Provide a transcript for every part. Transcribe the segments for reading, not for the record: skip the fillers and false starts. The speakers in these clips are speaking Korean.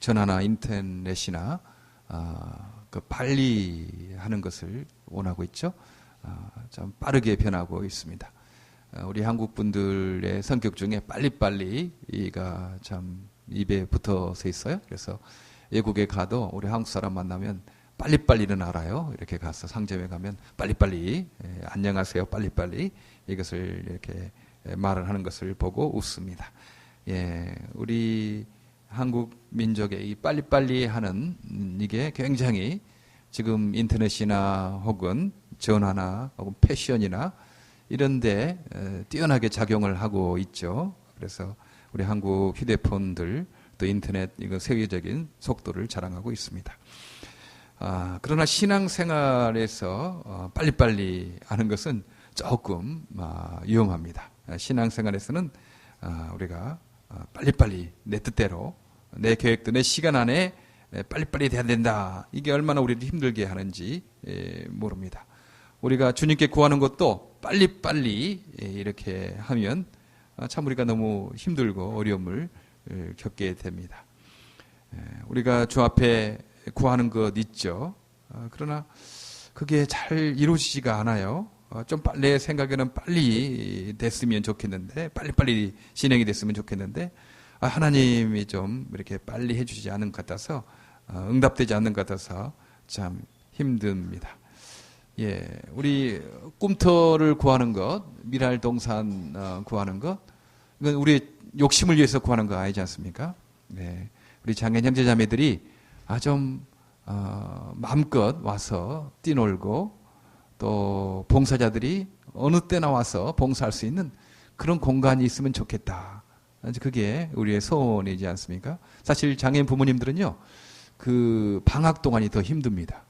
전화나 인터넷이나 그 빨리 하는 것을 원하고 있죠. 좀 빠르게 변하고 있습니다. 우리 한국 분들의 성격 중에 빨리빨리가 참 입에 붙어서 있어요. 그래서 외국에 가도 우리 한국 사람 만나면 빨리빨리는 알아요. 이렇게 가서 상점에 가면 빨리빨리, 안녕하세요, 빨리빨리 이것을 이렇게 말을 하는 것을 보고 웃습니다. 예, 우리 한국 민족의 이 빨리빨리 하는 이게 굉장히 지금 인터넷이나 혹은 전화나 혹은 패션이나 이런데 뛰어나게 작용을 하고 있죠. 그래서 우리 한국 휴대폰들 또 인터넷 이거 세계적인 속도를 자랑하고 있습니다. 그러나 신앙생활에서 빨리빨리 하는 것은 조금 위험합니다. 신앙생활에서는 우리가 빨리빨리 내 뜻대로 내 계획도 내 시간 안에 빨리빨리 돼야 된다. 이게 얼마나 우리를 힘들게 하는지 모릅니다. 우리가 주님께 구하는 것도 빨리빨리 이렇게 하면 참 우리가 너무 힘들고 어려움을 겪게 됩니다. 우리가 주 앞에 구하는 것 있죠. 그러나 그게 잘 이루어지지가 않아요. 좀 내 생각에는 빨리 됐으면 좋겠는데, 빨리빨리 진행이 됐으면 좋겠는데, 하나님이 좀 이렇게 빨리 해주지 않는 것 같아서, 응답되지 않는 것 같아서 참 힘듭니다. 예, 우리 꿈터를 구하는 것, 미랄동산 구하는 것, 이건 우리 욕심을 위해서 구하는 거 아니지 않습니까? 네, 우리 장애인 형제자매들이 좀 마음껏 와서 뛰놀고 또 봉사자들이 어느 때나 와서 봉사할 수 있는 그런 공간이 있으면 좋겠다. 그게 우리의 소원이지 않습니까? 사실 장애인 부모님들은요, 그 방학 동안이 더 힘듭니다.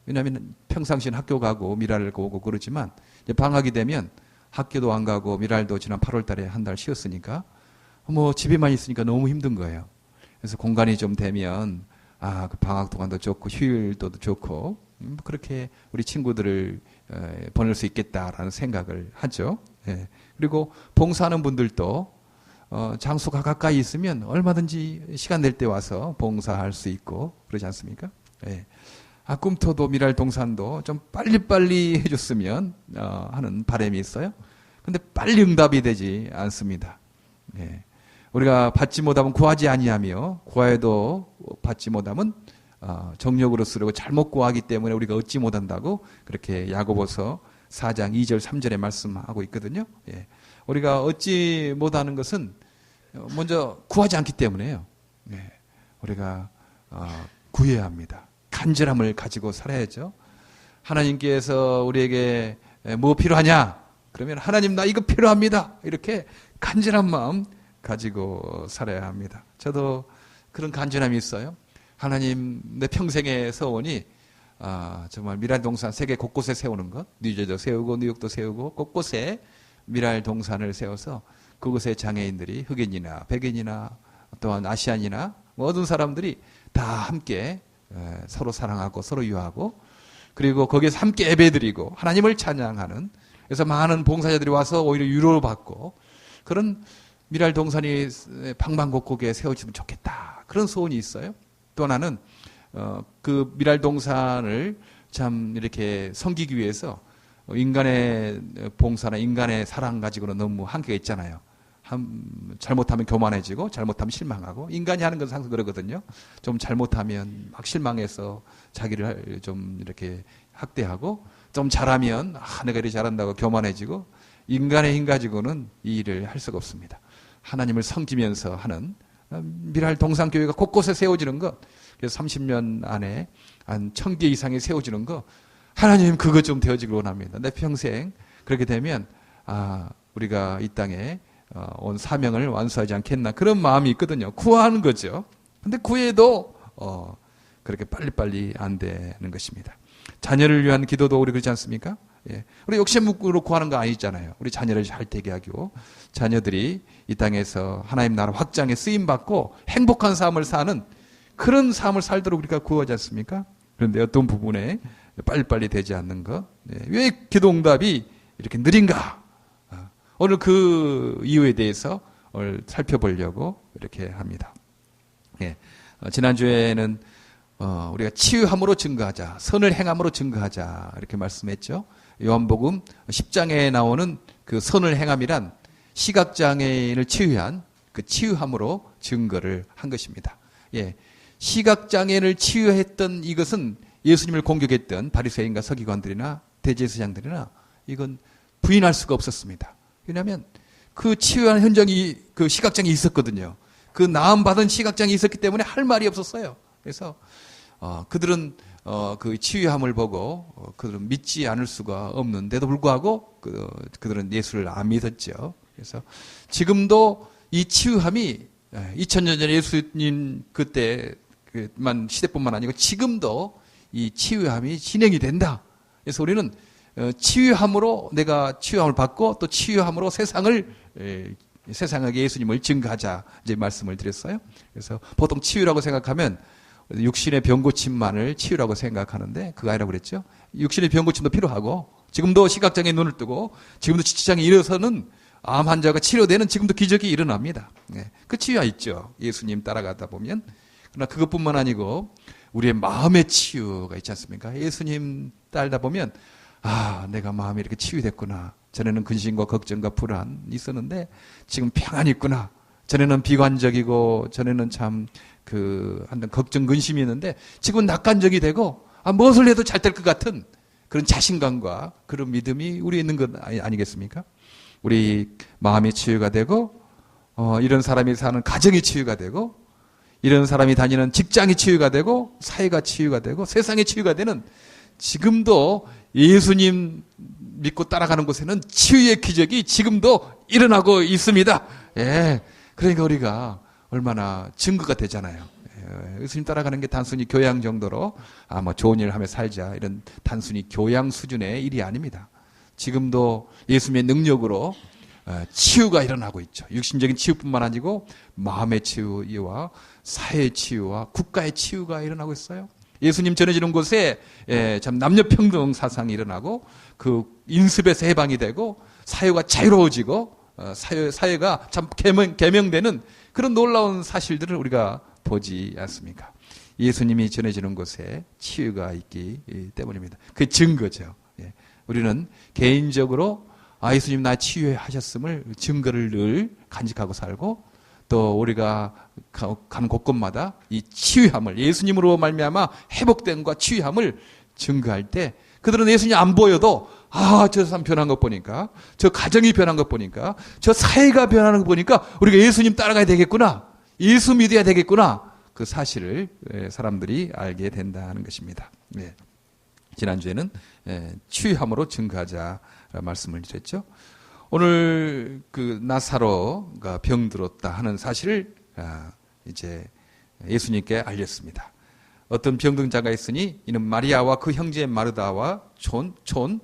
왜냐하면 평상시는 학교 가고 미랄을 오고 그러지만 이제 방학이 되면 학교도 안 가고 미랄도 지난 8월 달에 한 달 쉬었으니까 집에만 있으니까 너무 힘든 거예요. 그래서 공간이 좀 되면 그 방학 동안도 좋고 휴일도 좋고 그렇게 우리 친구들을 보낼 수 있겠다라는 생각을 하죠. 예. 그리고 봉사하는 분들도 장소가 가까이 있으면 얼마든지 시간 낼 때 와서 봉사할 수 있고 그러지 않습니까? 예. 꿈터도 미랄동산도 좀 빨리빨리 해줬으면 하는 바람이 있어요. 근데 빨리 응답이 되지 않습니다. 예. 우리가 받지 못하면 구하지 아니하며 구하여도 받지 못하면 정욕으로 쓰려고 잘못 구하기 때문에 우리가 얻지 못한다고 그렇게 야고보서 4장 2절 3절에 말씀하고 있거든요. 예. 우리가 얻지 못하는 것은 먼저 구하지 않기 때문에요. 예. 우리가 구해야 합니다. 간절함을 가지고 살아야죠. 하나님께서 우리에게 뭐 필요하냐? 그러면 하나님 나 이거 필요합니다. 이렇게 간절한 마음 가지고 살아야 합니다. 저도 그런 간절함이 있어요. 하나님 내 평생의 소원이 정말 미랄동산 세계 곳곳에 세우는 것, 뉴저지도 세우고 뉴욕도 세우고 곳곳에 미랄동산을 세워서 그곳에 장애인들이 흑인이나 백인이나 또한 아시안이나 모든 사람들이 다 함께 서로 사랑하고 서로 유하고 그리고 거기에서 함께 예배드리고 하나님을 찬양하는 그래서 많은 봉사자들이 와서 오히려 위로를 받고 그런 미랄동산이 방방곡곡에 세워지면 좋겠다. 그런 소원이 있어요. 또 하나는 그 미랄동산을 참 이렇게 섬기기 위해서 인간의 봉사나 인간의 사랑 가지고는 너무 한계가 있잖아요. 잘못하면 교만해지고 잘못하면 실망하고 인간이 하는 건 항상 그러거든요. 좀 잘못하면 막 실망해서 자기를 좀 이렇게 학대하고 좀 잘하면 내가 이렇게 잘한다고 교만해지고 인간의 힘 가지고는 이 일을 할 수가 없습니다. 하나님을 섬기면서 하는 미랄동산교회가 곳곳에 세워지는 것 그래서 30년 안에 한 1000개 이상이 세워지는 거 하나님 그것 좀 되어지길 원합니다. 내 평생 그렇게 되면 우리가 이 땅에 온 사명을 완수하지 않겠나 그런 마음이 있거든요. 구하는 거죠. 근데 구해도 그렇게 빨리빨리 안 되는 것입니다. 자녀를 위한 기도도 우리 그렇지 않습니까? 예. 우리 욕심으로 구하는 거 아니잖아요. 우리 자녀를 잘 되게 하고 자녀들이 이 땅에서 하나님 나라 확장에 쓰임받고 행복한 삶을 사는 그런 삶을 살도록 우리가 구하지 않습니까? 그런데 어떤 부분에 빨리빨리 되지 않는 것. 예. 왜 기도 응답이 이렇게 느린가? 오늘 그 이유에 대해서 오늘 살펴보려고 이렇게 합니다. 예. 지난주에는 우리가 치유함으로 증거하자, 선을 행함으로 증거하자 이렇게 말씀했죠. 요한복음 10장에 나오는 그 선을 행함이란 시각장애인을 치유한 그 치유함으로 증거를 한 것입니다. 예, 시각장애인을 치유했던 이것은 예수님을 공격했던 바리새인과 서기관들이나 대제사장들이나 이건 부인할 수가 없었습니다. 왜냐하면 그 치유한 현장이 그 시각장애 있었거든요. 그 나음받은 시각장애 있었기 때문에 할 말이 없었어요. 그래서 그들은 그 치유함을 보고 그들은 믿지 않을 수가 없는데도 불구하고 그들은 예수를 안 믿었죠. 그래서 지금도 이 치유함이 2000년 전에 예수님 그때만 시대뿐만 아니고 지금도 이 치유함이 진행이 된다. 그래서 우리는 치유함으로 내가 치유함을 받고 또 치유함으로 세상에게 예수님을 증거하자 이제 말씀을 드렸어요. 그래서 보통 치유라고 생각하면 육신의 병고침만을 치유라고 생각하는데 그거 아니라고 그랬죠. 육신의 병고침도 필요하고 지금도 시각장애 눈을 뜨고 지금도 지치장애 일어서는 암 환자가 치료되는 지금도 기적이 일어납니다. 그 치유가 있죠. 예수님 따라가다 보면. 그러나 그것뿐만 아니고 우리의 마음의 치유가 있지 않습니까? 예수님 따르다 보면 내가 마음이 이렇게 치유됐구나. 전에는 근심과 걱정과 불안이 있었는데 지금 평안이 있구나. 전에는 비관적이고 전에는 참 한번 걱정 근심이 있는데 지금은 낙관적이 되고 무엇을 해도 잘 될 것 같은 그런 자신감과 그런 믿음이 우리에 있는 것 아니겠습니까? 우리 마음이 치유가 되고 이런 사람이 사는 가정이 치유가 되고 이런 사람이 다니는 직장이 치유가 되고 사회가 치유가 되고 세상이 치유가 되는 지금도 예수님 믿고 따라가는 곳에는 치유의 기적이 지금도 일어나고 있습니다. 예. 그러니까 우리가 얼마나 증거가 되잖아요. 예수님 따라가는 게 단순히 교양 정도로 좋은 일 하며 살자 이런 단순히 교양 수준의 일이 아닙니다. 지금도 예수님의 능력으로 치유가 일어나고 있죠. 육신적인 치유뿐만 아니고 마음의 치유와 사회의 치유와 국가의 치유가 일어나고 있어요. 예수님 전해지는 곳에 참 남녀평등 사상이 일어나고 그 인습에서 해방이 되고 사회가 자유로워지고 사회가 참 개명되는 그런 놀라운 사실들을 우리가 보지 않습니까? 예수님이 전해지는 곳에 치유가 있기 때문입니다. 그 증거죠. 우리는 개인적으로 예수님 나 치유하셨음을 증거를 늘 간직하고 살고 또 우리가 가는 곳곳마다 이 치유함을 예수님으로 말미암아 회복됨과 치유함을 증거할 때 그들은 예수님 안 보여도 저 사람 변한 것 보니까 저 가정이 변한 것 보니까 저 사회가 변하는 것 보니까 우리가 예수님 따라가야 되겠구나 예수 믿어야 되겠구나 그 사실을 사람들이 알게 된다는 것입니다. 지난주에는 치유함으로 증거하자 말씀을 드렸죠. 오늘 그 나사로가 병들었다 하는 사실을 이제 예수님께 알렸습니다. 어떤 병든 자가 있으니 이는 마리아와 그 형제 마르다와 촌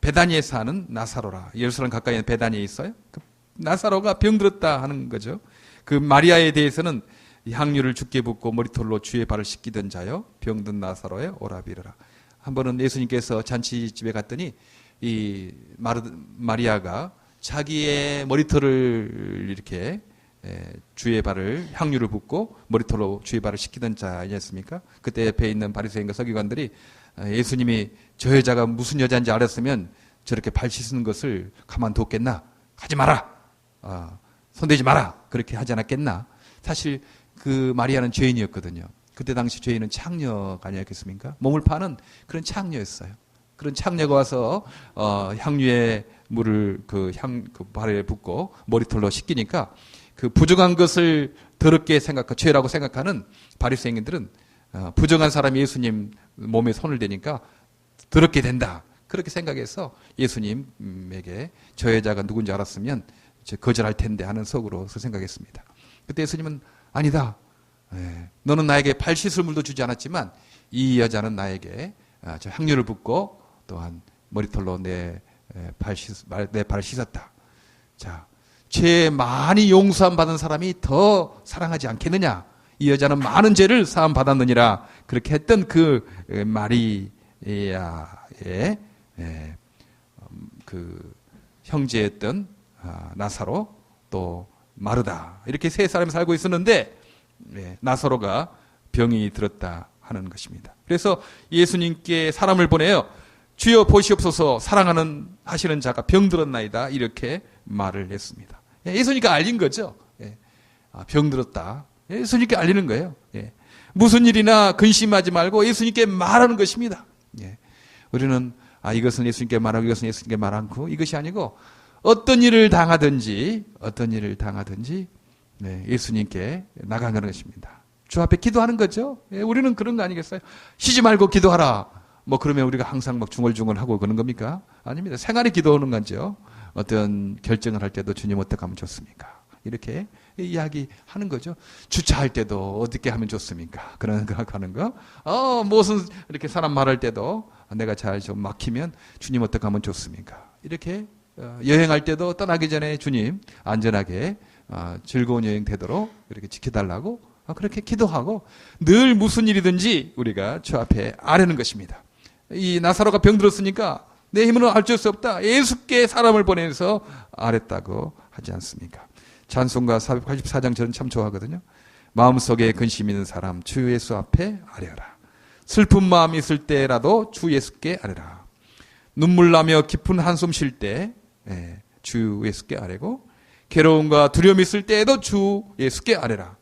베다니에 사는 나사로라. 예루살렘 가까이 있는 베다니에 있어요. 그 나사로가 병들었다 하는 거죠. 그 마리아에 대해서는 향유를 죽게 붓고 머리털로 주의 발을 씻기던 자요 병든 나사로의 오라비르라. 한 번은 예수님께서 잔치집에 갔더니 이 마리아가 자기의 머리털을 이렇게 주의 발을 향유를 붓고 머리털로 주의 발을 씻기던 자 아니었습니까? 그때 옆에 있는 바리새인과 서기관들이 예수님이 저 여자가 무슨 여자인지 알았으면 저렇게 발 씻는 것을 가만뒀겠나? 하지 마라. 손대지 마라. 그렇게 하지 않았겠나? 사실 그 마리아는 죄인이었거든요. 그때 당시 죄인은 창녀가 아니었겠습니까? 몸을 파는 그런 창녀였어요. 그런 창녀가 와서 향유의 물을 그 발에 붓고 머리털로 씻기니까 그 부정한 것을 더럽게 생각하고 죄라고 생각하는 바리새인들은 부정한 사람이 예수님 몸에 손을 대니까 더럽게 된다. 그렇게 생각해서 예수님에게 저 여자가 누군지 알았으면 거절할 텐데 하는 속으로서 생각했습니다. 그때 예수님은 아니다. 너는 나에게 발 씻을 물도 주지 않았지만 이 여자는 나에게 저 향유를 붓고 또한 머리털로 내 발을 씻었다. 자, 죄 많이 용서함 받은 사람이 더 사랑하지 않겠느냐? 이 여자는 많은 죄를 사함 받았느니라. 그렇게 했던 그 마리아의 그 형제였던 나사로 또 마르다 이렇게 세 사람이 살고 있었는데 나사로가 병이 들었다 하는 것입니다. 그래서 예수님께 사람을 보내요. 주여 보시옵소서 사랑하는 하시는 자가 병들었나이다 이렇게 말을 했습니다. 예수님께 알린 거죠. 병들었다. 예수님께 알리는 거예요. 무슨 일이나 근심하지 말고 예수님께 말하는 것입니다. 우리는 이것은 예수님께 말하고 이것은 예수님께 말하고 이것이 아니고 어떤 일을 당하든지 예수님께 나가는 것입니다. 주 앞에 기도하는 거죠. 우리는 그런 거 아니겠어요? 쉬지 말고 기도하라. 뭐 그러면 우리가 항상 막 중얼중얼하고 그러는 겁니까? 아닙니다. 생활에 기도하는 거죠. 어떤 결정을 할 때도 주님 어떻게 하면 좋습니까? 이렇게 이야기하는 거죠. 주차할 때도 어떻게 하면 좋습니까? 그런 거 하는 거. 무슨 이렇게 사람 말할 때도 내가 잘 좀 막히면 주님 어떻게 하면 좋습니까? 이렇게 여행할 때도 떠나기 전에 주님 안전하게 즐거운 여행 되도록 이렇게 지켜달라고 그렇게 기도하고 늘 무슨 일이든지 우리가 주 앞에 아뢰는 것입니다. 이 나사로가 병들었으니까 내 힘으로는 어쩔 수 없다. 예수께 사람을 보내서 아랬다고 하지 않습니까? 찬송가 484장 저는 참 좋아하거든요. 마음속에 근심 있는 사람 주 예수 앞에 아뢰어라. 슬픈 마음이 있을 때라도 주 예수께 아뢰라. 눈물 나며 깊은 한숨 쉴 때 주 예수께 아뢰고 괴로움과 두려움이 있을 때에도 주 예수께 아뢰라.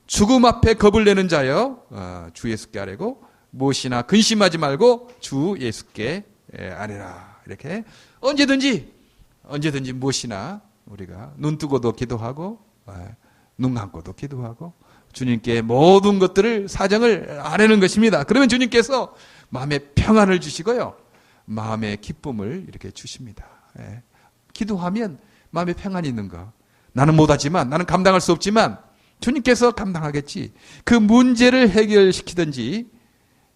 죽음 앞에 겁을 내는 자여 주 예수께 아뢰고 무엇이나 근심하지 말고 주 예수께 아뢰라. 이렇게 언제든지 무엇이나 우리가 눈 뜨고도 기도하고 눈 감고도 기도하고 주님께 모든 것들을 사정을 아뢰는 것입니다. 그러면 주님께서 마음의 평안을 주시고요. 마음의 기쁨을 이렇게 주십니다. 기도하면 마음의 평안이 있는 거. 나는 못하지만 나는 감당할 수 없지만 주님께서 감당하겠지. 그 문제를 해결시키든지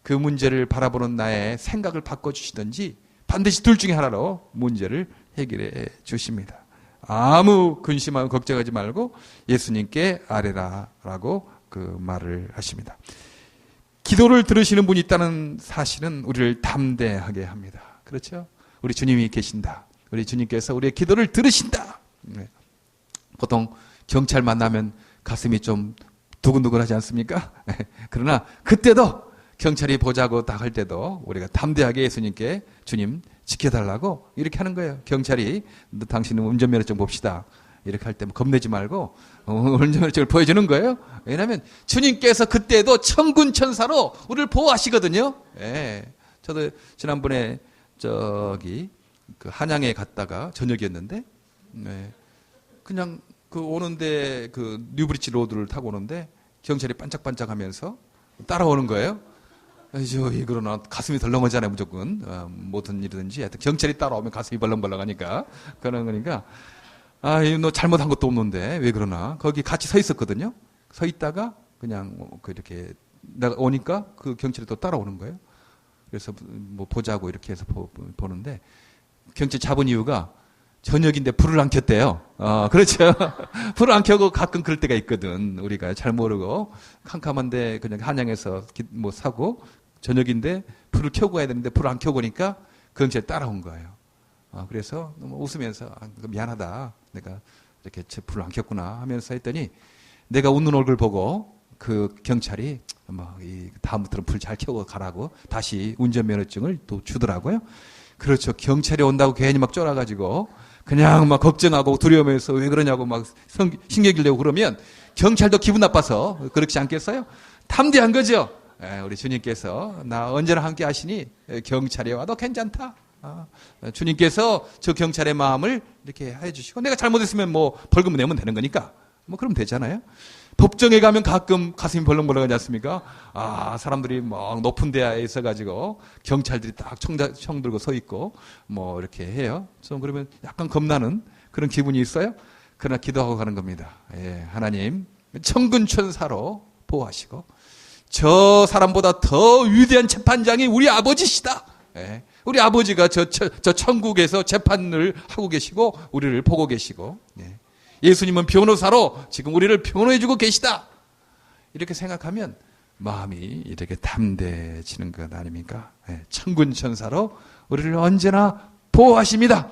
그 문제를 바라보는 나의 생각을 바꿔주시든지 반드시 둘 중에 하나로 문제를 해결해 주십니다. 아무 근심하고 걱정하지 말고 예수님께 아뢰라라고 그 말을 하십니다. 기도를 들으시는 분이 있다는 사실은 우리를 담대하게 합니다. 그렇죠? 우리 주님이 계신다. 우리 주님께서 우리의 기도를 들으신다. 보통 경찰 만나면 가슴이 좀 두근두근하지 않습니까? 그러나 그때도 경찰이 보자고 딱 할 때도 우리가 담대하게 예수님께 주님 지켜달라고 이렇게 하는 거예요. 경찰이 당신은 운전면허증 봅시다. 이렇게 할 때 겁내지 말고 운전면허증을 보여주는 거예요. 왜냐하면 주님께서 그때도 천군천사로 우리를 보호하시거든요. 저도 지난번에 그 한양에 갔다가 저녁이었는데 그냥 그 오는데 그 뉴브리지 로드를 타고 오는데 경찰이 반짝반짝하면서 따라오는 거예요. 그러나 가슴이 덜렁하잖아요, 무조건. 모든 일이든지. 하여튼 경찰이 따라오면 가슴이 벌렁벌렁하니까. 그런 거니까. 너 잘못한 것도 없는데, 왜 그러나. 거기 같이 서 있었거든요. 서 있다가, 그냥, 이렇게, 내가 오니까 그 경찰이 또 따라오는 거예요. 그래서 뭐 보자고 이렇게 해서 보는데, 경찰 잡은 이유가 저녁인데 불을 안 켰대요. 그렇죠. 불을 안 켜고 가끔 그럴 때가 있거든. 우리가 잘 모르고, 캄캄한데 그냥 한양에서 뭐 사고, 저녁인데 불을 켜고 가야 되는데 불을 안 켜고 오니까 경찰이 따라온 거예요. 그래서 너무 웃으면서 미안하다. 내가 이렇게 불을 안 켰구나 하면서 했더니 내가 웃는 얼굴 보고 그 경찰이 다음부터는 불 잘 켜고 가라고 다시 운전면허증을 또 주더라고요. 그렇죠. 경찰이 온다고 괜히 막 쫄아가지고 그냥 막 걱정하고 두려움에서 왜 그러냐고 막 신경질 내고 그러면 경찰도 기분 나빠서 그렇지 않겠어요? 담대한 거죠. 우리 주님께서 나 언제나 함께 하시니 경찰이 와도 괜찮다. 주님께서 저 경찰의 마음을 이렇게 해주시고 내가 잘못했으면 뭐 벌금 내면 되는 거니까 뭐 그러면 되잖아요. 법정에 가면 가끔 가슴이 벌렁벌렁하지 않습니까? 사람들이 막 높은 데에 있어가지고 경찰들이 딱 총 들고 서 있고 뭐 이렇게 해요. 좀 그러면 약간 겁나는 그런 기분이 있어요. 그러나 기도하고 가는 겁니다. 하나님 천군천사로 보호하시고 저 사람보다 더 위대한 재판장이 우리 아버지시다. 우리 아버지가 저 천국에서 재판을 하고 계시고 우리를 보고 계시고 예수님은 변호사로 지금 우리를 변호해주고 계시다. 이렇게 생각하면 마음이 이렇게 담대해지는 것 아닙니까? 천군천사로 우리를 언제나 보호하십니다.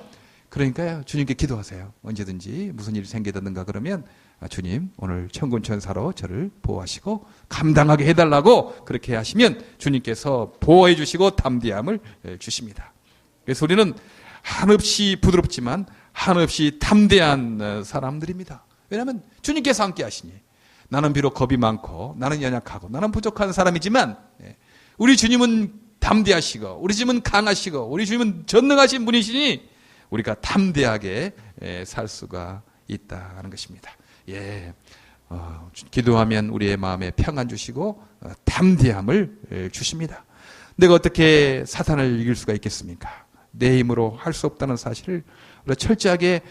그러니까요, 주님께 기도하세요. 언제든지 무슨 일이 생기든가 그러면 주님 오늘 천군천사로 저를 보호하시고 감당하게 해달라고 그렇게 하시면 주님께서 보호해 주시고 담대함을 주십니다. 그래서 우리는 한없이 부드럽지만 한없이 담대한 사람들입니다. 왜냐하면 주님께서 함께 하시니 나는 비록 겁이 많고 나는 연약하고 나는 부족한 사람이지만 우리 주님은 담대하시고 우리 주님은 강하시고 우리 주님은 전능하신 분이시니 우리가 담대하게 살 수가 있다는 것입니다. 기도하면 우리의 마음에 평안 주시고 담대함을 주십니다. 내가 어떻게 사탄을 이길 수가 있겠습니까? 내 힘으로 할 수 없다는 사실을 철저하게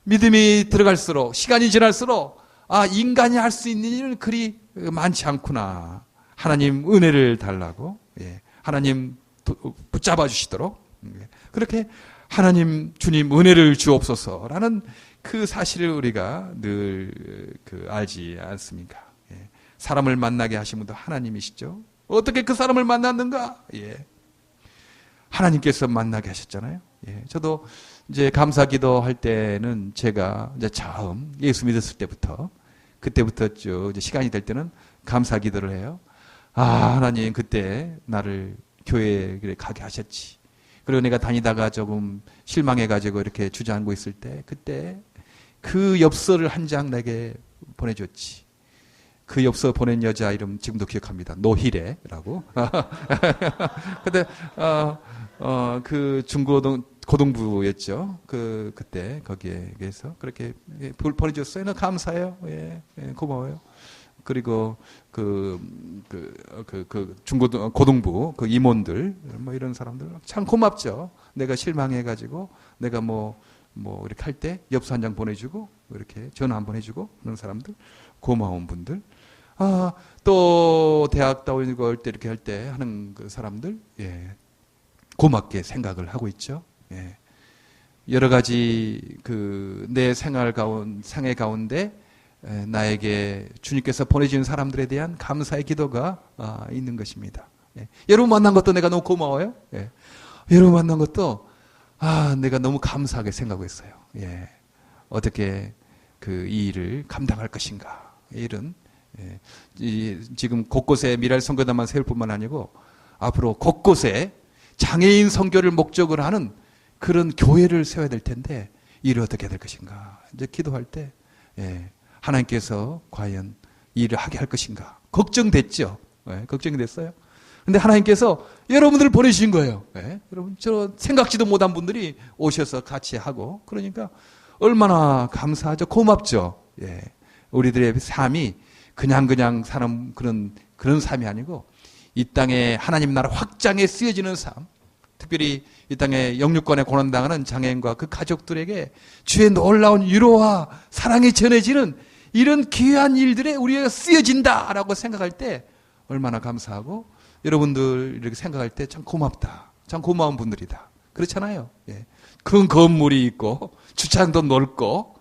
믿음이 들어갈수록 시간이 지날수록 인간이 할 수 있는 일은 그리 많지 않구나. 하나님 은혜를 달라고 하나님 붙잡아 주시도록 그렇게 하나님 주님 은혜를 주옵소서라는 그 사실을 우리가 늘 알지 않습니까? 사람을 만나게 하신 분도 하나님이시죠. 어떻게 그 사람을 만났는가? 하나님께서 만나게 하셨잖아요. 저도 이제 감사기도 할 때는 제가 이제 처음 예수 믿었을 때부터 그때부터 이제 시간이 될 때는 감사기도를 해요. 하나님 그때 나를 교회에 가게 하셨지. 그리고 내가 다니다가 조금 실망해가지고 이렇게 주저앉고 있을 때 그때 그 엽서를 한 장 내게 보내줬지. 그 엽서 보낸 여자 이름 지금도 기억합니다. 노희래라고. 근데 그 고등부였죠. 그때 거기에서 그렇게 보내줬어요. 감사해요. 고마워요. 그리고 고등부 그 임원들 뭐 이런 사람들 참 고맙죠. 내가 실망해가지고 내가 뭐 이렇게 할 때 엽서 한 장 보내주고 이렇게 전화 한 번 해주고 그런 사람들 고마운 분들. 또 대학 다니고 때 이렇게 할 때 하는 그 사람들 고맙게 생각을 하고 있죠. 여러 가지 내 생애 가운데 나에게 주님께서 보내주신 사람들에 대한 감사의 기도가 있는 것입니다. 여러분 만난 것도 내가 너무 고마워요. 여러분 만난 것도 내가 너무 감사하게 생각하고 있어요. 어떻게 이 일을 감당할 것인가. 이런 지금 곳곳에 미랄 선교단만 세울 뿐만 아니고 앞으로 곳곳에 장애인 선교를 목적으로 하는 그런 교회를 세워야 될 텐데 일을 어떻게 해야 될 것인가. 이제 기도할 때 하나님께서 과연 일을 하게 할 것인가. 걱정됐죠. 걱정이 됐어요. 근데 하나님께서 여러분들을 보내주신 거예요. 여러분, 저 생각지도 못한 분들이 오셔서 같이 하고, 그러니까 얼마나 감사하죠. 고맙죠. 우리들의 삶이 그냥 사는 그런 삶이 아니고, 이 땅에 하나님 나라 확장에 쓰여지는 삶, 특별히 이 땅에 영육권에 고난당하는 장애인과 그 가족들에게 주의 놀라운 위로와 사랑이 전해지는 이런 귀한 일들에 우리가 쓰여진다라고 생각할 때 얼마나 감사하고, 여러분들 이렇게 생각할 때 참 고맙다. 참 고마운 분들이다. 그렇잖아요. 큰 건물이 있고 주차장도 넓고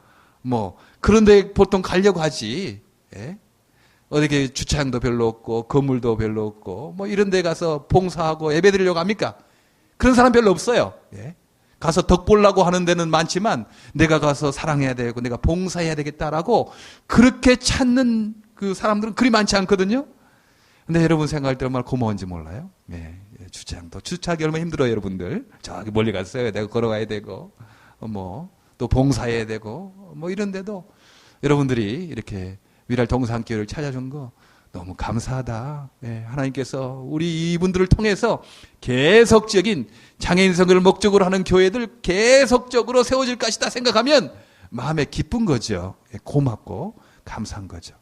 그런데 보통 가려고 하지. 어떻게 주차장도 별로 없고 건물도 별로 없고 이런 데 가서 봉사하고 예배드리려고 합니까? 그런 사람 별로 없어요. 가서 덕 보려고 하는 데는 많지만 내가 가서 사랑해야 되고 내가 봉사해야 되겠다라고 그렇게 찾는 그 사람들은 그리 많지 않거든요. 근데 여러분 생각할 때 얼마나 고마운지 몰라요? 주차장도 주차하기 얼마나 힘들어요, 여러분들. 저기 멀리 갔어요. 내가 걸어가야 되고, 또 봉사해야 되고, 이런데도 여러분들이 이렇게 위랄 동산교회를 찾아준 거 너무 감사하다. 하나님께서 우리 이분들을 통해서 계속적인 장애인 선교를 목적으로 하는 교회들 계속적으로 세워질 것이다 생각하면 마음에 기쁜 거죠. 고맙고 감사한 거죠.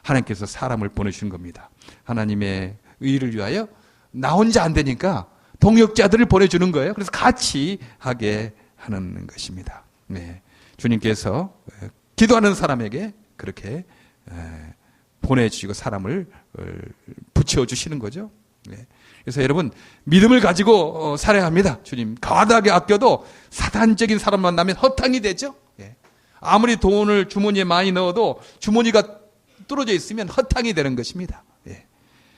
하나님께서 사람을 보내주신 겁니다. 하나님의 의를 위하여 나 혼자 안 되니까 동역자들을 보내주는 거예요. 그래서 같이 하게 하는 것입니다. 주님께서 기도하는 사람에게 그렇게 보내주시고 사람을 붙여주시는 거죠. 그래서 여러분 믿음을 가지고 살아야 합니다. 주님 과다하게 아껴도 사단적인 사람 만나면 허탕이 되죠. 아무리 돈을 주머니에 많이 넣어도 주머니가 뚫어져 있으면 허탕이 되는 것입니다.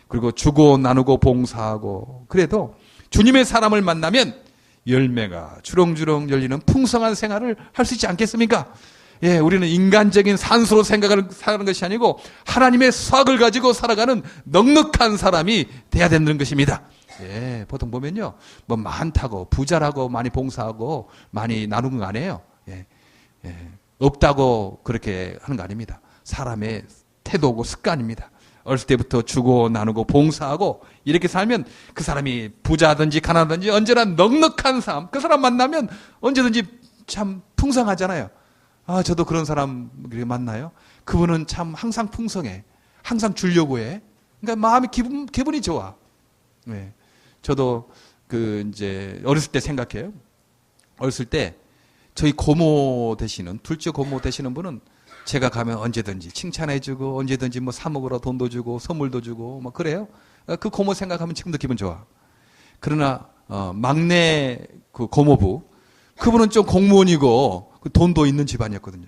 그리고 주고 나누고 봉사하고 그래도 주님의 사람을 만나면 열매가 주렁주렁 열리는 풍성한 생활을 할 수 있지 않겠습니까? 예, 우리는 인간적인 산수로 살아가는 것이 아니고 하나님의 수학을 가지고 살아가는 넉넉한 사람이 돼야 되는 것입니다. 예, 보통 보면요, 뭐 많다고 부자라고 많이 봉사하고 많이 나누는 거 아니에요. 예, 없다고 그렇게 하는 거 아닙니다. 사람의 태도고 습관입니다. 어렸을 때부터 주고 나누고 봉사하고 이렇게 살면 그 사람이 부자든지 가난하든지 언제나 넉넉한 삶, 그 사람 만나면 언제든지 참 풍성하잖아요. 아, 저도 그런 사람 만나요. 그분은 참 항상 풍성해. 항상 주려고 해. 그러니까 마음이 기분이 좋아. 네. 저도 이제 어렸을 때 생각해요. 어렸을 때 저희 고모 되시는, 둘째 고모 되시는 분은 제가 가면 언제든지 칭찬해주고 언제든지 뭐 사 먹으러 돈도 주고 선물도 주고 뭐 그래요. 그 고모 생각하면 지금도 기분 좋아. 그러나 막내 그 고모부, 그분은 좀 공무원이고 그 돈도 있는 집안이었거든요.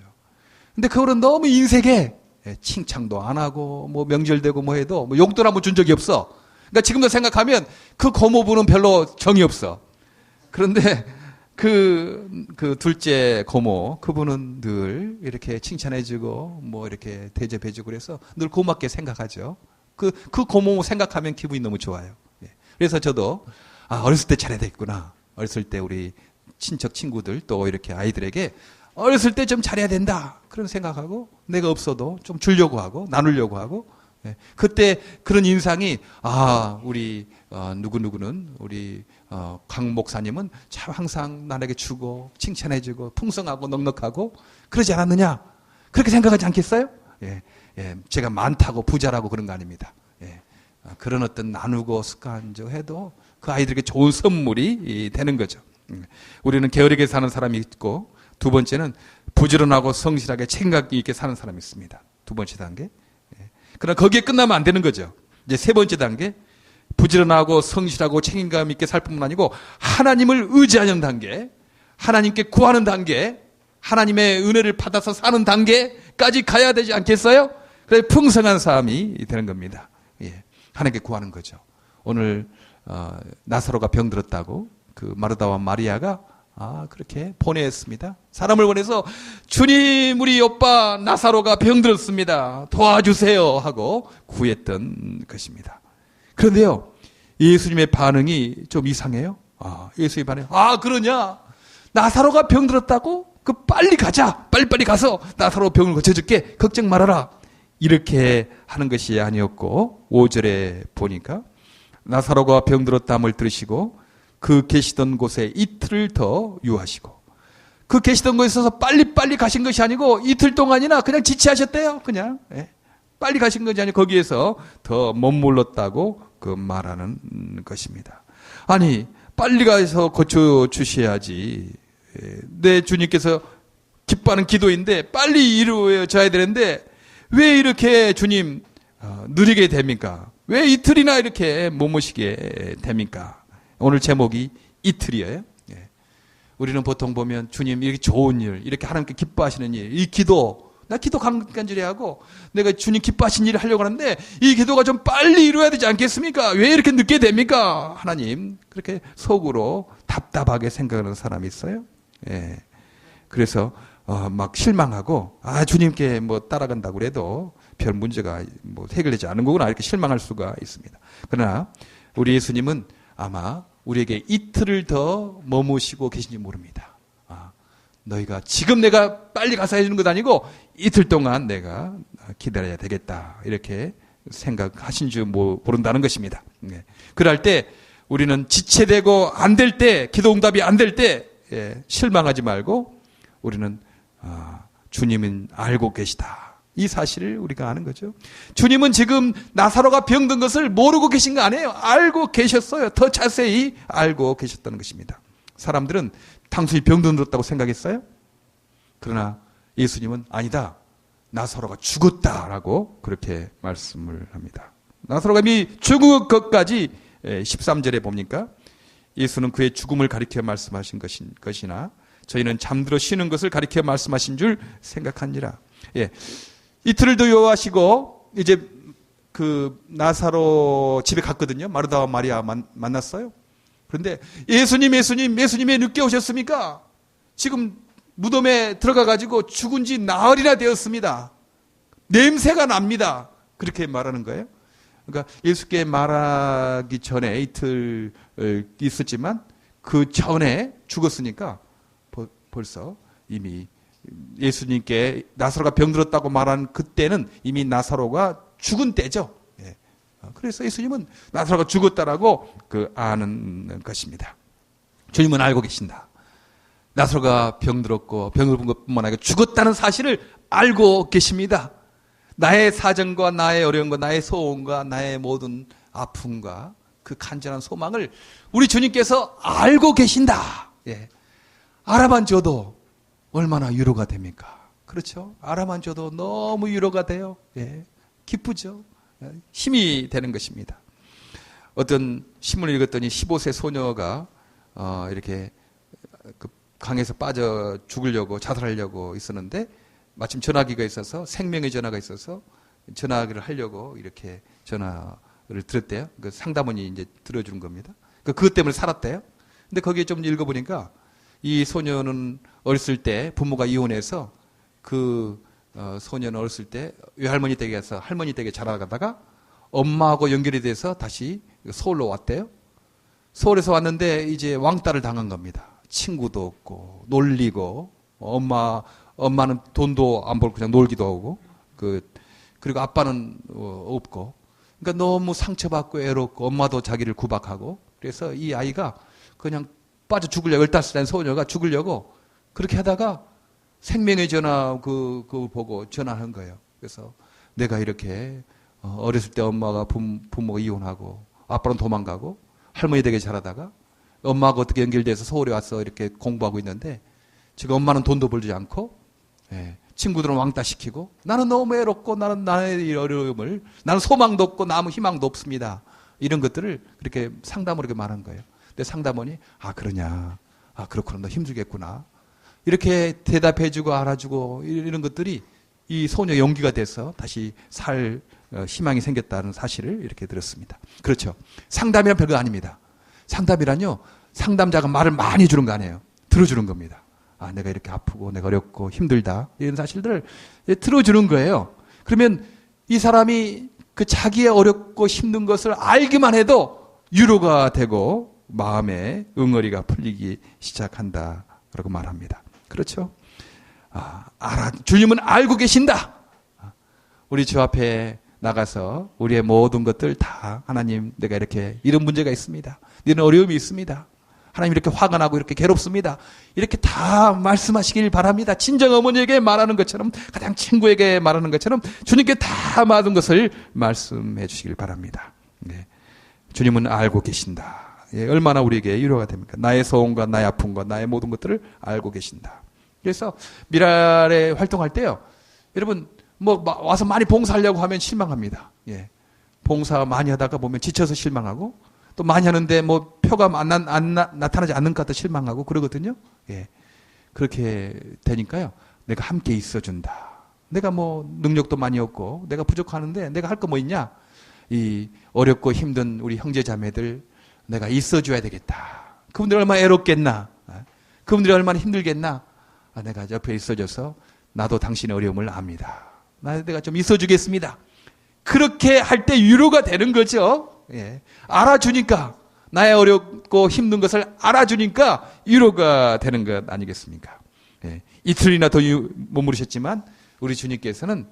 근데 그분은 너무 인색해. 칭찬도 안 하고 뭐 명절되고 뭐 해도 뭐 용돈 한번 준 적이 없어. 그러니까 지금도 생각하면 그 고모부는 별로 정이 없어. 그런데 그 둘째 고모, 그분은 늘 이렇게 칭찬해주고 뭐 이렇게 대접해주고 그래서 늘 고맙게 생각하죠. 그 고모 생각하면 기분이 너무 좋아요. 그래서 저도 어렸을 때 잘해야 되겠구나. 어렸을 때 우리 친척 친구들 또 이렇게 아이들에게 어렸을 때 좀 잘해야 된다. 그런 생각하고 내가 없어도 좀 주려고 하고 나누려고 하고 그때 그런 인상이 우리 누구누구는 우리 강 목사님은 참 항상 나에게 주고 칭찬해주고 풍성하고 넉넉하고 그러지 않았느냐 그렇게 생각하지 않겠어요? 제가 많다고 부자라고 그런 거 아닙니다. 그런 어떤 나누고 습관적 해도 그 아이들에게 좋은 선물이 되는 거죠. 우리는 게으르게 사는 사람이 있고 두 번째는 부지런하고 성실하게 책임감 있게 사는 사람이 있습니다. 두 번째 단계. 그러나 거기에 끝나면 안 되는 거죠. 이제 세 번째 단계, 부지런하고 성실하고 책임감 있게 살 뿐만 아니고 하나님을 의지하는 단계, 하나님께 구하는 단계, 하나님의 은혜를 받아서 사는 단계까지 가야 되지 않겠어요? 그래서 풍성한 삶이 되는 겁니다. 하나님께 구하는 거죠. 오늘 나사로가 병들었다고 그 마르다와 마리아가 그렇게 보냈습니다. 사람을 보내서 주님, 우리 오빠 나사로가 병들었습니다. 도와주세요 하고 구했던 것입니다. 그런데요, 예수님의 반응이 좀 이상해요. 예수님의 반응이 그러냐? 나사로가 병들었다고? 빨리 가자. 빨리빨리 가서 나사로 병을 고쳐줄게. 걱정 말아라. 이렇게 하는 것이 아니었고 5절에 보니까 나사로가 병들었다함을 들으시고 그 계시던 곳에 이틀을 더 유하시고, 그 계시던 곳에 있어서 빨리빨리 가신 것이 아니고 이틀 동안이나 그냥 지체하셨대요. 그냥 빨리 가신 것이 아니고 거기에서 더 머물렀다고 그 말하는 것입니다. 아니, 빨리 가서 고쳐주셔야지. 내 주님께서 기뻐하는 기도인데 빨리 이루어져야 되는데 왜 이렇게 주님 느리게 됩니까? 왜 이틀이나 이렇게 머무시게 됩니까? 오늘 제목이 이틀이에요. 우리는 보통 보면 주님 이렇게 좋은 일, 이렇게 하나님께 기뻐하시는 일, 이 기도, 나 기도 간절히 하고 내가 주님 기뻐하신 일을 하려고 하는데 이 기도가 좀 빨리 이루어야 되지 않겠습니까? 왜 이렇게 늦게 됩니까? 하나님, 그렇게 속으로 답답하게 생각하는 사람이 있어요. 그래서 막 실망하고 주님께 뭐 따라간다고 그래도 별 문제가 뭐 해결되지 않은 거구나 이렇게 실망할 수가 있습니다. 그러나 우리 예수님은 아마 우리에게 이틀을 더 머무시고 계신지 모릅니다. 너희가 지금 내가 빨리 가서 해주는 것 아니고 이틀 동안 내가 기다려야 되겠다 이렇게 생각하신 줄 모른다는 것입니다. 그럴 때 우리는 지체되고 안 될 때, 기도 응답이 안 될 때 실망하지 말고 우리는 주님은 알고 계시다. 이 사실을 우리가 아는 거죠. 주님은 지금 나사로가 병든 것을 모르고 계신 거 아니에요. 알고 계셨어요. 더 자세히 알고 계셨다는 것입니다. 사람들은 당신이 병들었다고 생각했어요. 그러나 예수님은 아니다. 나사로가 죽었다라고 그렇게 말씀을 합니다. 나사로가 이미 죽은 것까지 13절에 봅니까? 예수는 그의 죽음을 가리켜 말씀하신 것이나 저희는 잠들어 쉬는 것을 가리켜 말씀하신 줄 생각하니라. 이틀을 더 요하시고 이제 그 나사로 집에 갔거든요. 마르다와 마리아 만났어요. 그런데 예수님 왜 늦게 오셨습니까? 지금 무덤에 들어가가지고 죽은 지 나흘이나 되었습니다. 냄새가 납니다. 그렇게 말하는 거예요. 그러니까 예수께 말하기 전에 이틀 있었지만 그 전에 죽었으니까 벌써 이미 예수님께 나사로가 병들었다고 말한 그때는 이미 나사로가 죽은 때죠. 예. 그래서 예수님은 나사로가 죽었다라고 아는 것입니다. 주님은 알고 계신다. 나사로가 병들었고 병을 것뿐만 아니라 죽었다는 사실을 알고 계십니다. 나의 사정과 나의 어려움과 나의 소원과 나의 모든 아픔과 그 간절한 소망을 우리 주님께서 알고 계신다. 예. 알아만 줘도 얼마나 위로가 됩니까? 그렇죠? 알아만 줘도 너무 위로가 돼요. 예. 기쁘죠? 힘이 되는 것입니다. 어떤 신문을 읽었더니 15세 소녀가 이렇게 강에서 빠져 죽으려고 자살하려고 있었는데 마침 전화기가 있어서 생명의 전화가 있어서 전화기를 하려고 이렇게 전화를 들었대요. 그 상담원이 이제 들어주는 겁니다. 그것 때문에 살았대요. 근데 거기에 좀 읽어보니까 이 소녀는 어렸을 때 부모가 이혼해서 소녀는 어렸을 때 외할머니 댁에서 할머니 댁에 자라가다가 엄마하고 연결이 돼서 다시 서울로 왔대요. 서울에서 왔는데 이제 왕따를 당한 겁니다. 친구도 없고 놀리고 엄마는 돈도 안 벌고 그냥 놀기도 하고 그리고 아빠는 없고 그러니까 너무 상처받고 외롭고 엄마도 자기를 구박하고 그래서 이 아이가 그냥 빠져 죽으려고 15살 된 소녀가 죽으려고 그렇게 하다가 생명의 전화 그거 보고 전화한 거예요. 그래서 내가 이렇게 어렸을 때 엄마가 부모가 이혼하고 아빠는 도망가고 할머니 댁에 자라다가 엄마하고 어떻게 연결돼서 서울에 와서 이렇게 공부하고 있는데 지금 엄마는 돈도 벌지 않고 친구들은 왕따 시키고 나는 너무 외롭고 나는 나의 어려움을 나는 소망도 없고 아무 희망도 없습니다. 이런 것들을 그렇게 상담으로 이렇게 말한 거예요. 근데 상담원이 그러냐 그렇구나 너 힘들겠구나 이렇게 대답해주고 알아주고 이런 것들이 이 소녀 용기가 돼서 다시 살 희망이 생겼다는 사실을 이렇게 들었습니다. 그렇죠. 상담이란 별거 아닙니다. 상담이란요 상담자가 말을 많이 주는 거 아니에요. 들어주는 겁니다. 내가 이렇게 아프고 내가 어렵고 힘들다 이런 사실들을 들어주는 거예요. 그러면 이 사람이 그 자기의 어렵고 힘든 것을 알기만 해도 위로가 되고 마음의 응어리가 풀리기 시작한다라고 말합니다. 그렇죠? 주님은 알고 계신다. 우리 주 앞에 나가서 우리의 모든 것들 다 하나님 내가 이렇게 이런 문제가 있습니다. 이런 어려움이 있습니다. 하나님 이렇게 화가 나고 이렇게 괴롭습니다. 이렇게 다 말씀하시길 바랍니다. 친정 어머니에게 말하는 것처럼 가장 친구에게 말하는 것처럼 주님께 다 모든 것을 말씀해 주시길 바랍니다. 네. 주님은 알고 계신다. 얼마나 우리에게 위로가 됩니까? 나의 소원과 나의 아픔과 나의 모든 것들을 알고 계신다. 그래서 미랄에 활동할 때요. 여러분 와서 많이 봉사하려고 하면 실망합니다. 봉사 많이 하다가 보면 지쳐서 실망하고 또 많이 하는데 표가 나타나지 않는 것 같아 실망하고 그러거든요. 그렇게 되니까요. 내가 함께 있어준다. 내가 능력도 많이 없고 내가 부족하는데 내가 할 거 뭐 있냐? 이 어렵고 힘든 우리 형제 자매들 내가 있어줘야 되겠다. 그분들이 얼마나 애롭겠나? 그분들이 얼마나 힘들겠나? 내가 옆에 있어줘서 나도 당신의 어려움을 압니다. 내가 좀 있어주겠습니다. 그렇게 할 때 위로가 되는 거죠. 알아주니까 나의 어렵고 힘든 것을 알아주니까 위로가 되는 것 아니겠습니까? 이틀이나 더 머무르셨지만 우리 주님께서는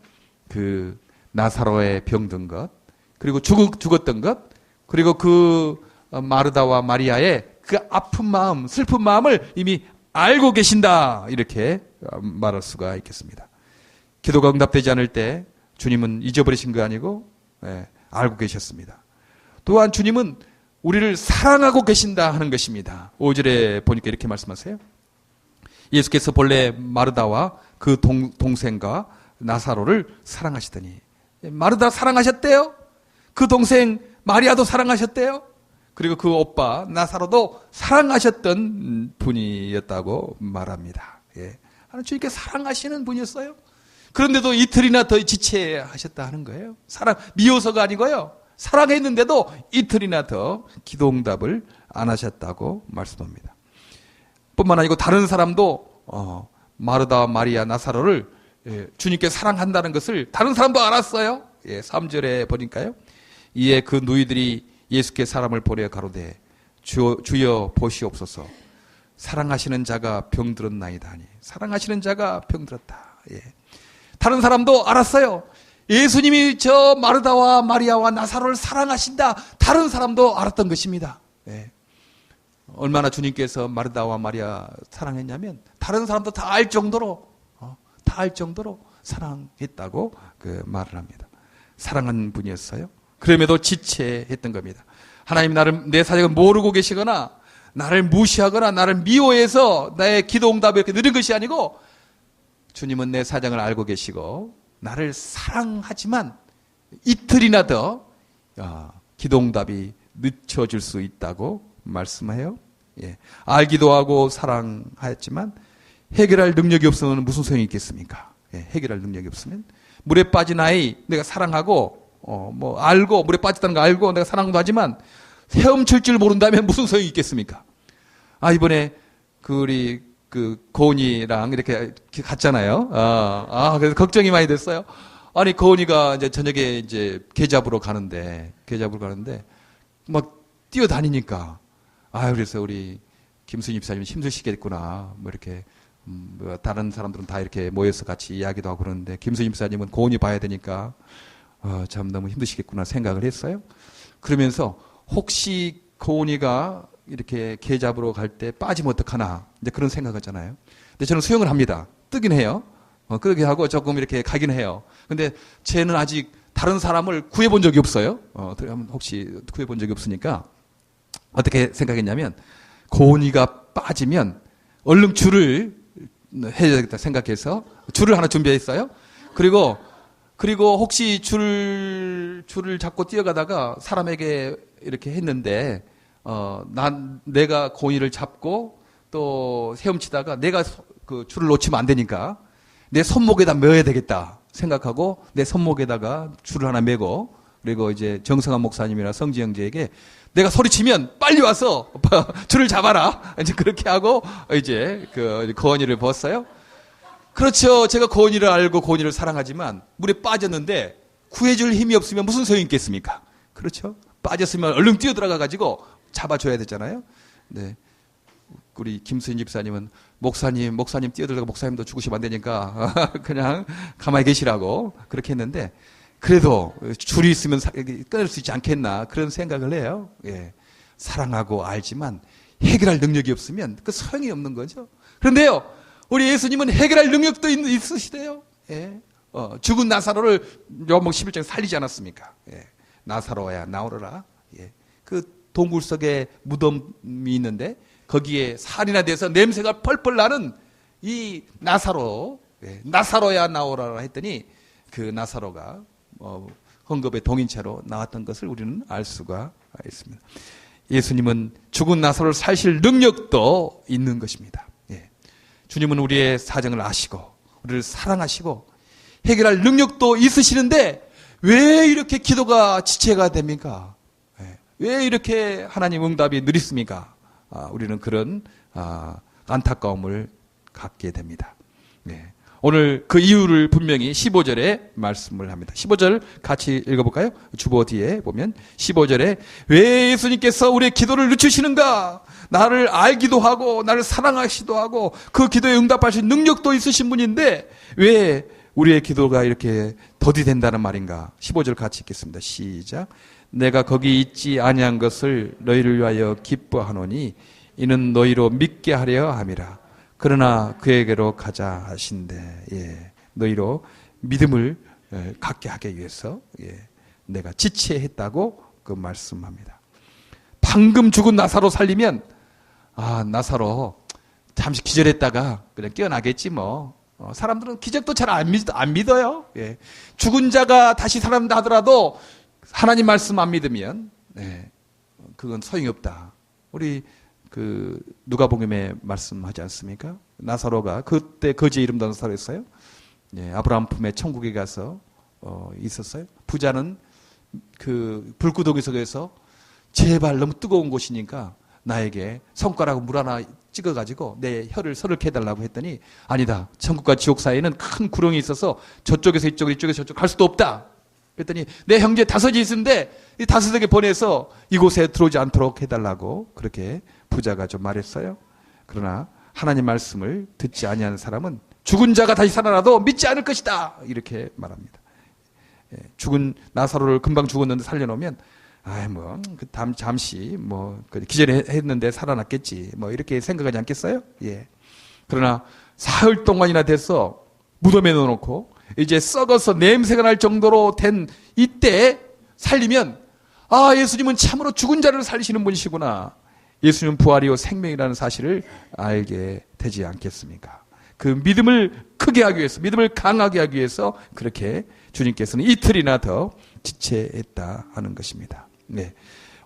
그 나사로의 병든 것 그리고 죽었던 것 그리고 마르다와 마리아의 그 아픈 마음 슬픈 마음을 이미 알고 계신다 이렇게 말할 수가 있겠습니다. 기도가 응답되지 않을 때 주님은 잊어버리신 거 아니고 알고 계셨습니다. 또한 주님은 우리를 사랑하고 계신다 하는 것입니다. 5절에 보니까 이렇게 말씀하세요. 예수께서 본래 마르다와 그 동생과 나사로를 사랑하시더니 마르다 사랑하셨대요. 그 동생 마리아도 사랑하셨대요. 그리고 그 오빠 나사로도 사랑하셨던 분이었다고 말합니다. 하나님 주님께 사랑하시는 분이었어요. 그런데도 이틀이나 더 지체하셨다 하는 거예요. 미워서가 아니고요. 사랑했는데도 이틀이나 더 기도응답을 안 하셨다고 말씀합니다. 뿐만 아니고 다른 사람도 마르다, 마리아, 나사로를 주님께 사랑한다는 것을 다른 사람도 알았어요. 3절에 보니까요. 이에 그 누이들이 예수께 사람을 보내 가로되 주여 보시옵소서. 사랑하시는 자가 병들었나이다 하니. 사랑하시는 자가 병들었다. 다른 사람도 알았어요. 예수님이 저 마르다와 마리아와 나사로를 사랑하신다. 다른 사람도 알았던 것입니다. 얼마나 주님께서 마르다와 마리아 사랑했냐면 다른 사람도 다 알 정도로 사랑했다고 그 말을 합니다. 사랑하는 분이었어요. 그럼에도 지체했던 겁니다. 하나님 내 사정을 모르고 계시거나 나를 무시하거나 나를 미워해서 나의 기도 응답이 이렇게 느린 것이 아니고 주님은 내 사정을 알고 계시고 나를 사랑하지만 이틀이나 더 기도 응답이 늦춰질 수 있다고 말씀해요. 알기도 하고 사랑하였지만 해결할 능력이 없으면 무슨 소용이 있겠습니까? 해결할 능력이 없으면 물에 빠진 아이 내가 사랑하고 알고 물에 빠졌다는 거 알고 내가 사랑도 하지만 헤엄칠 줄 모른다면 무슨 소용이 있겠습니까? 이번에 우리 고은이랑 이렇게 갔잖아요. 그래서 걱정이 많이 됐어요. 아니 고은이가 이제 저녁에 이제 개 잡으러 가는데 막 뛰어다니니까 그래서 우리 김수진 집사님 힘드시겠구나. 이렇게 다른 사람들은 다 이렇게 모여서 같이 이야기도 하고 그러는데 김수진 집사님은 고은이 봐야 되니까 참 너무 힘드시겠구나 생각을 했어요. 그러면서 혹시 고은이가 이렇게 개 잡으러 갈 때 빠지면 어떡하나 이제 그런 생각하잖아요. 근데 저는 수영을 합니다. 뜨긴 해요. 그러게 하고 조금 이렇게 가긴 해요. 근데 쟤는 아직 다른 사람을 구해본 적이 없어요. 혹시 구해본 적이 없으니까 어떻게 생각했냐면 고은이가 빠지면 얼른 줄을 해야 되겠다 생각해서 줄을 하나 준비했어요. 그리고 혹시 줄을 잡고 뛰어가다가 사람에게 이렇게 했는데 내가 고은이를 잡고 또 헤엄치다가 내가 그 줄을 놓치면 안 되니까 내 손목에다 메어야 되겠다 생각하고 내 손목에다가 줄을 하나 메고 그리고 이제 정성환 목사님이나 성지 형제에게 내가 소리치면 빨리 와서 줄을 잡아라. 이제 그렇게 하고 이제 고은이를 벗어요. 그렇죠. 제가 고은이를 알고 고은이를 사랑하지만 물에 빠졌는데 구해줄 힘이 없으면 무슨 소용이 있겠습니까? 그렇죠. 빠졌으면 얼른 뛰어들어가 가지고 잡아줘야 되잖아요. 네. 우리 김수인 집사님은 목사님 뛰어들어가 목사님도 죽으시면 안 되니까 그냥 가만히 계시라고 그렇게 했는데 그래도 줄이 있으면 끊을 수 있지 않겠나 그런 생각을 해요. 사랑하고 알지만 해결할 능력이 없으면 그 소용이 없는 거죠. 그런데요, 우리 예수님은 해결할 능력도 있으시대요. 죽은 나사로를 요한복음 11장에 살리지 않았습니까? 나사로야 나오너라. 그 동굴 속에 무덤이 있는데 거기에 살이나 돼서 냄새가 펄펄 나는 이 나사로야 나오라 했더니 그 나사로가 헝겊의 동인체로 나왔던 것을 우리는 알 수가 있습니다. 예수님은 죽은 나사로를 살실 능력도 있는 것입니다. 주님은 우리의 사정을 아시고 우리를 사랑하시고 해결할 능력도 있으시는데 왜 이렇게 기도가 지체가 됩니까? 왜 이렇게 하나님 응답이 느릿습니까? 우리는 그런 안타까움을 갖게 됩니다. 오늘 그 이유를 분명히 15절에 말씀을 합니다. 15절 같이 읽어볼까요? 주보 뒤에 보면 15절에 왜 예수님께서 우리의 기도를 늦추시는가? 나를 알기도 하고 나를 사랑하시기도 하고 그 기도에 응답하실 능력도 있으신 분인데 왜 우리의 기도가 이렇게 더디된다는 말인가? 15절 같이 읽겠습니다. 시작. 내가 거기 있지 아니한 것을 너희를 위하여 기뻐하노니 이는 너희로 믿게 하려 함이라. 그러나 그에게로 가자 하신대. 너희로 믿음을 갖게 하기 위해서 내가 지체했다고 그 말씀합니다. 방금 죽은 나사로 살리면 나사로 잠시 기절했다가 그냥 깨어나겠지 뭐. 사람들은 기적도 잘 안 믿어요. 죽은 자가 다시 살아난다 하더라도 하나님 말씀 안 믿으면 그건 소용이 없다. 우리 누가복음에 말씀하지 않습니까? 나사로가 그때 거지의 이름도 나사로였어요. 아브라함 품에 천국에 가서 있었어요. 부자는 그 불구덩이 속에서 제발 너무 뜨거운 곳이니까 나에게 손가락 물 하나 찍어가지고 내 혀를 서럽게 해달라고 했더니 아니다. 천국과 지옥 사이에는 큰 구렁이 있어서 저쪽에서 이쪽으로 이쪽에서 저쪽 갈 수도 없다. 그랬더니 내 형제 5이 있는데 이 5에게 보내서 이곳에 들어오지 않도록 해달라고 그렇게 부자가 좀 말했어요. 그러나 하나님 말씀을 듣지 아니하는 사람은 죽은 자가 다시 살아나도 믿지 않을 것이다. 이렇게 말합니다. 죽은 나사로를 금방 죽었는데 살려놓으면 잠시 기절했는데 살아났겠지. 이렇게 생각하지 않겠어요? 예. 그러나 사흘 동안이나 돼서 무덤에 넣어놓고 이제 썩어서 냄새가 날 정도로 된 이때 살리면 예수님은 참으로 죽은 자를 살리시는 분이시구나. 예수님은 부활이요 생명이라는 사실을 알게 되지 않겠습니까? 그 믿음을 크게 하기 위해서, 믿음을 강하게 하기 위해서 그렇게 주님께서는 이틀이나 더 지체했다 하는 것입니다. 네.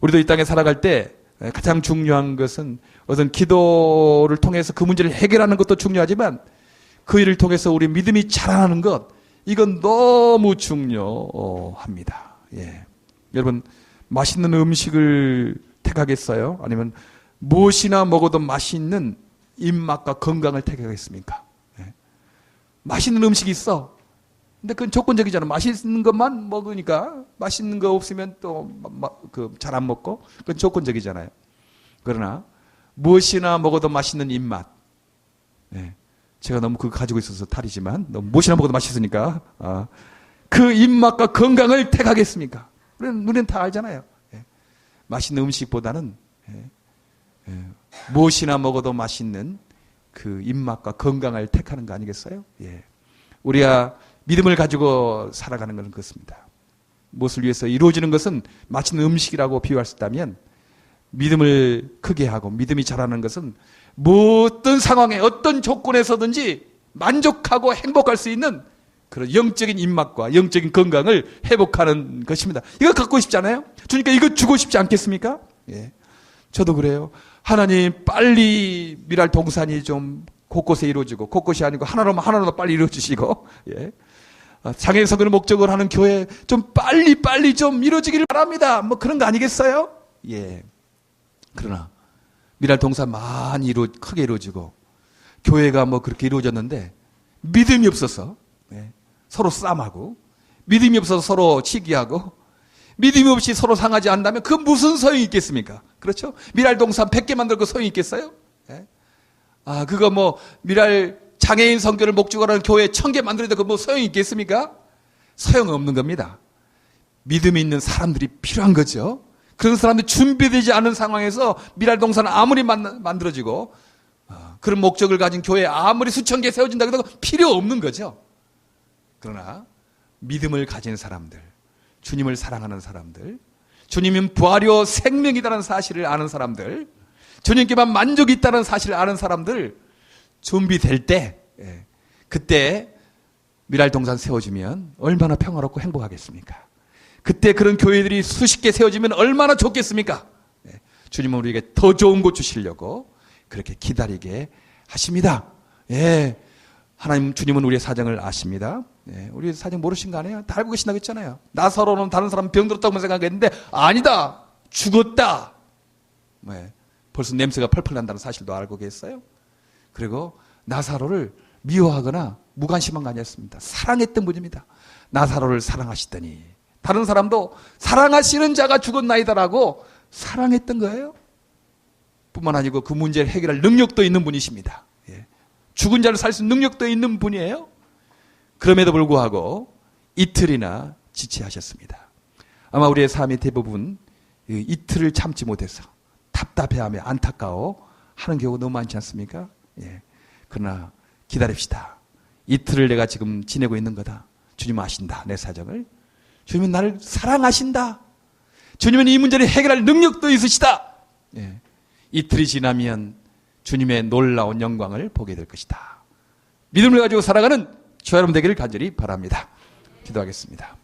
우리도 이 땅에 살아갈 때 가장 중요한 것은 어떤 기도를 통해서 그 문제를 해결하는 것도 중요하지만 그 일을 통해서 우리 믿음이 자라나는 것, 이건 너무 중요합니다. 예. 여러분, 맛있는 음식을 택하겠어요? 아니면 무엇이나 먹어도 맛있는 입맛과 건강을 택하겠습니까? 예. 맛있는 음식이 있어. 근데 그건 조건적이잖아. 맛있는 것만 먹으니까 맛있는 거 없으면 또 잘 안 먹고 그건 조건적이잖아요. 그러나 무엇이나 먹어도 맛있는 입맛. 예. 제가 너무 그거 가지고 있어서 탈이지만 너무 무엇이나 먹어도 맛있으니까 그 입맛과 건강을 택하겠습니까? 우리는 다 알잖아요. 예. 맛있는 음식보다는 무엇이나 먹어도 맛있는 그 입맛과 건강을 택하는 거 아니겠어요? 예. 우리가 믿음을 가지고 살아가는 것은 그렇습니다. 무엇을 위해서 이루어지는 것은 맛있는 음식이라고 비유할 수 있다면 믿음을 크게 하고 믿음이 자라는 것은 어떤 상황에 어떤 조건에서든지 만족하고 행복할 수 있는 그런 영적인 입맛과 영적인 건강을 회복하는 것입니다. 이거 갖고 싶잖아요. 주니까 이거 주고 싶지 않겠습니까? 예. 저도 그래요. 하나님 빨리 미랄 동산이 좀 곳곳에 이루어지고 곳곳이 아니고 하나로만 빨리 이루어지시고 예. 장애인 선교를 목적으로 하는 교회 좀 빨리 좀 이루어지기를 바랍니다. 그런 거 아니겠어요? 예. 그러나 미랄 동산 많이 크게 이루어지고 교회가 그렇게 이루어졌는데 믿음이 없어서 서로 싸움하고 믿음이 없어서 서로 치기하고 믿음이 없이 서로 상하지 않는다면 그 무슨 소용이 있겠습니까? 그렇죠? 미랄 동산 100개 만들고 소용이 있겠어요? 그거 미랄 장애인 선교를 목적으로 하는 교회 1000개 만들어도 그 소용이 있겠습니까? 소용없는 겁니다. 믿음이 있는 사람들이 필요한 거죠. 그런 사람들이 준비되지 않은 상황에서 미랄 동산은 아무리 만들어지고 그런 목적을 가진 교회 아무리 수천 개 세워진다고 해도 필요 없는 거죠. 그러나 믿음을 가진 사람들, 주님을 사랑하는 사람들, 주님은 부활이요 생명이라는 사실을 아는 사람들, 주님께만 만족이 있다는 사실을 아는 사람들, 준비될 때 그때 미랄 동산 세워지면 얼마나 평화롭고 행복하겠습니까? 그때 그런 교회들이 수십 개 세워지면 얼마나 좋겠습니까? 주님은 우리에게 더 좋은 곳 주시려고 그렇게 기다리게 하십니다. 예. 하나님 주님은 우리의 사정을 아십니다. 예. 우리의 사정 모르신 거 아니에요? 다 알고 계신다고 했잖아요. 나사로는 다른 사람 병들었다고 생각했는데 아니다. 죽었다. 벌써 냄새가 펄펄 난다는 사실도 알고 계셨어요. 그리고 나사로를 미워하거나 무관심한 거 아니었습니다. 사랑했던 분입니다. 나사로를 사랑하시더니 다른 사람도 사랑하시는 자가 죽었나이다라고 사랑했던 거예요. 뿐만 아니고 그 문제를 해결할 능력도 있는 분이십니다. 예. 죽은 자를 살 수 있는 능력도 있는 분이에요. 그럼에도 불구하고 이틀이나 지체하셨습니다. 아마 우리의 삶의 대부분 이틀을 참지 못해서 답답해하며 안타까워 하는 경우가 너무 많지 않습니까? 예. 그러나 기다립시다. 이틀을 내가 지금 지내고 있는 거다. 주님 아신다. 내 사정을. 주님은 나를 사랑하신다. 주님은 이 문제를 해결할 능력도 있으시다. 예. 이틀이 지나면 주님의 놀라운 영광을 보게 될 것이다. 믿음을 가지고 살아가는 저 여러분 되기를 간절히 바랍니다. 기도하겠습니다.